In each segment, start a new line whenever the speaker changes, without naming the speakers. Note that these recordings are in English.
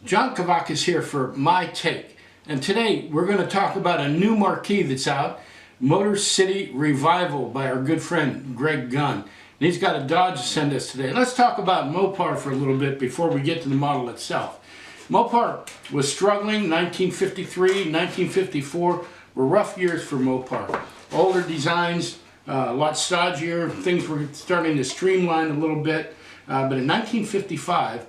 John Kavakis here for My Take, and today we're going to talk about a new marquee that's out, Motor City Revival by our good friend Greg Gunn. And he's got a Dodge to send us today. Let's talk about Mopar for a little bit before we get to the model itself. Mopar was struggling. 1953, 1954 were rough years for Mopar. Older designs, a lot stodgier, things were starting to streamline a little bit, but in 1955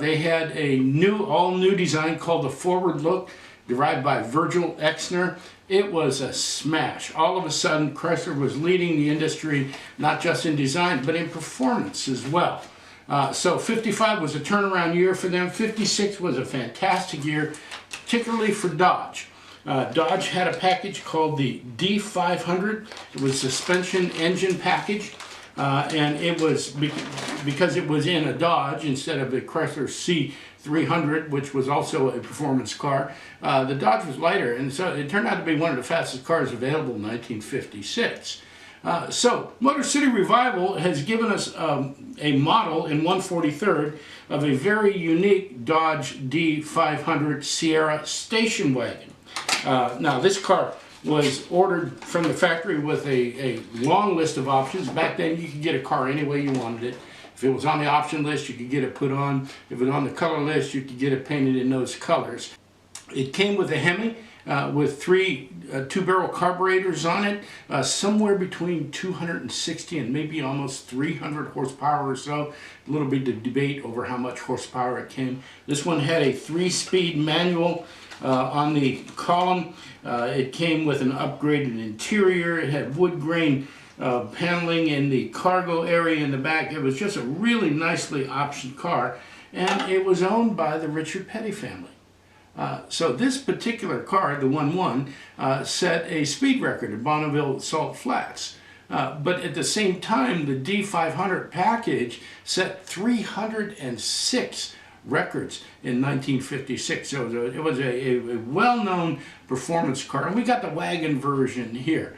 they had a all-new design called the Forward Look, derived by Virgil Exner. It was a smash. All of a sudden, Chrysler was leading the industry, not just in design, but in performance as well. So 55 was a turnaround year for them. 56 was a fantastic year, particularly for Dodge. Dodge had a package called the D500. It was a suspension engine package. And it was, because it was in a Dodge instead of a Chrysler C300, which was also a performance car, the Dodge was lighter, and so it turned out to be one of the fastest cars available in 1956. So Motor City Revival has given us a model in 1/43 of a very unique Dodge D500 Sierra station wagon. Now this car was ordered from the factory with a long list of options. Back then you could get a car any way you wanted it. If it was on the option list, you could get it put on. If it was on the color list, you could get it painted in those colors. It came with a Hemi with three 2-barrel carburetors on it, somewhere between 260 and maybe almost 300 horsepower or so. A little bit of debate over how much horsepower it came. This one had a 3-speed manual on the column. It came with an upgraded interior. It had wood grain paneling in the cargo area in the back. It was just a really nicely optioned car, and it was owned by the Richard Petty family. So this particular car, the 1-1, set a speed record at Bonneville Salt Flats. But at the same time, the D500 package set 306 records in 1956. So it was a well-known performance car, and we got the Wagon version here.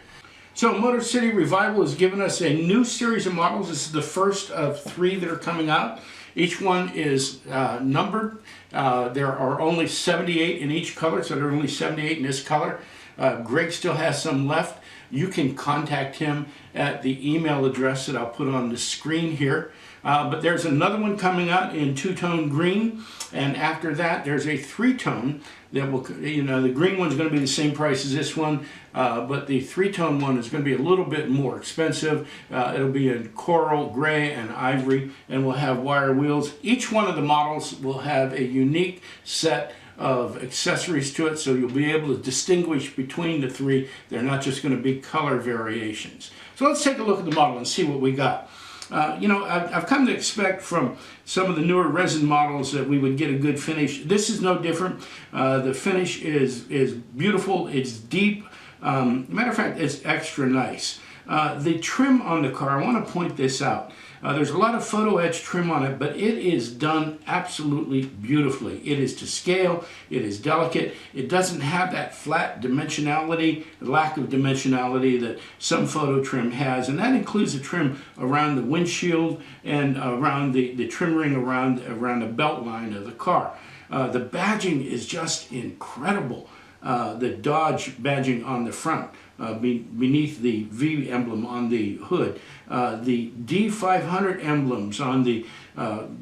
So Motor City Revival has given us a new series of models. This is the first of 3 that are coming out. Each one is numbered. There are only 78 in each color, so there are only 78 in this color. Greg still has some left. You can contact him at the email address that I'll put on the screen here. But there's another one coming out in 2-tone green, and after that there's a 3-tone that will, the green one's going to be the same price as this one, but the 3-tone one is going to be a little bit more expensive. It'll be in coral, gray, and ivory, and will have wire wheels. Each one of the models will have a unique set of accessories to it, so you'll be able to distinguish between the 3. They're not just going to be color variations. So let's take a look at the model and see what we got. I've come to expect from some of the newer resin models that we would get a good finish. This is no different. The finish is beautiful. It's deep. Matter of fact, it's extra nice. The trim on the car, I want to point this out. There's a lot of photo etch trim on it, but it is done absolutely beautifully. It is to scale. It is delicate. It doesn't have that flat dimensionality, lack of dimensionality that some photo trim has, and that includes the trim around the windshield and around the trim ring around the belt line of the car. The badging is just incredible. The Dodge badging on the front, beneath the V emblem on the hood, the D500 emblems on the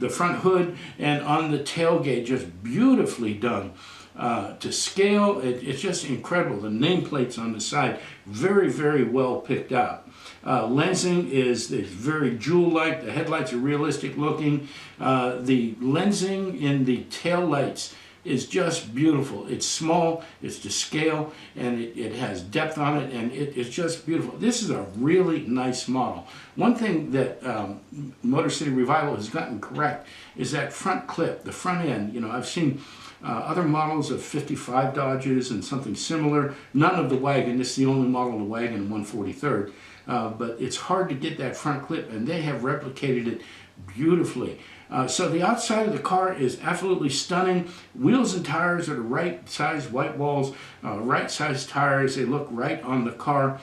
front hood and on the tailgate, just beautifully done. To scale, it's just incredible. The nameplates on the side, very, very well picked out. Lensing is very jewel-like. The headlights are realistic looking. The lensing in the tail lights is just beautiful. It's small, it's to scale, and it has depth on it, and it's just beautiful. This is a really nice model. One thing that Motor City Revival has gotten correct is that front clip, the front end. I've seen other models of 55 Dodges and something similar. None of the Wagon. This is the only model of the Wagon in 1/43. But it's hard to get that front clip, and they have replicated it beautifully. So the outside of the car is absolutely stunning. Wheels and tires are the right size white walls, right size tires. They look right on the car.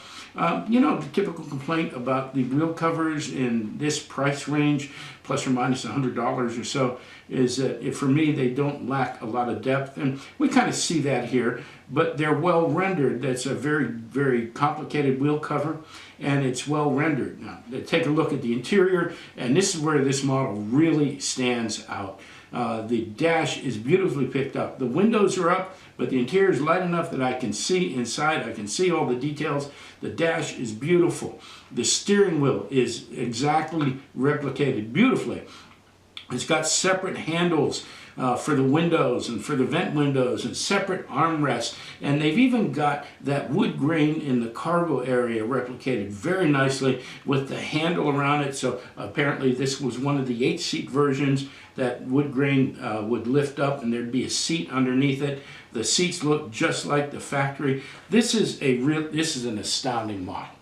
You know, the typical complaint about the wheel covers in this price range, plus or minus $100 or so, is that for me they don't lack a lot of depth, and we kind of see that here. But they're well rendered. That's a very, very complicated wheel cover, and it's well rendered. Now, take a look at the interior, and this is where this model really stands out. The dash is beautifully picked up. The windows are up, but the interior is light enough that I can see inside. I can see all the details. The dash is beautiful. The steering wheel is exactly replicated beautifully. It's got separate handles for the windows and for the vent windows, and separate armrests, and they've even got that wood grain in the cargo area replicated very nicely with the handle around it. So apparently this was one of the 8-seat versions. That wood grain would lift up and there'd be a seat underneath it. The seats look just like the factory. This is an astounding model.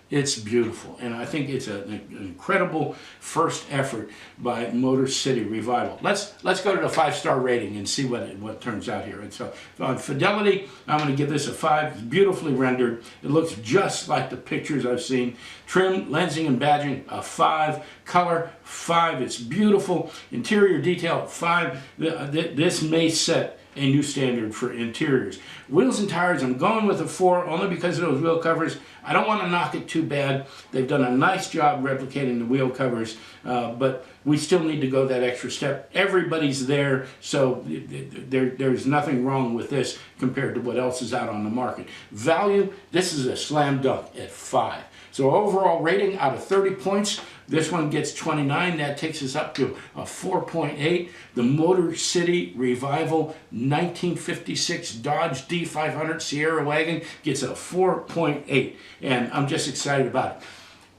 It's beautiful, and I think it's an incredible first effort by Motor City Revival. Let's go to the 5-star rating and see what turns out here. And so on fidelity, I'm going to give this a 5. It's beautifully rendered. It looks just like the pictures I've seen. Trim, lensing, and badging, a 5. Color, 5. It's beautiful. Interior detail, 5. This may set a new standard for interiors. Wheels and tires, I'm going with a 4 only because of those wheel covers. I don't want to knock it too bad. They've done a nice job replicating the wheel covers, but we still need to go that extra step. Everybody's there, so there's nothing wrong with this compared to what else is out on the market. Value, this is a slam dunk at 5. So overall rating out of 30 points, this one gets 29. That takes us up to a 4.8. The Motor City Revival 1956 Dodge D500 Sierra Wagon gets a 4.8. And I'm just excited about it.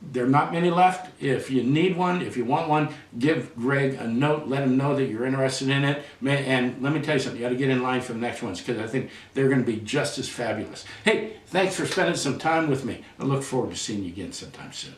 There are not many left. If you need one, if you want one, give Greg a note. Let him know that you're interested in it. And let me tell you something. You got to get in line for the next ones because I think they're going to be just as fabulous. Hey, thanks for spending some time with me. I look forward to seeing you again sometime soon.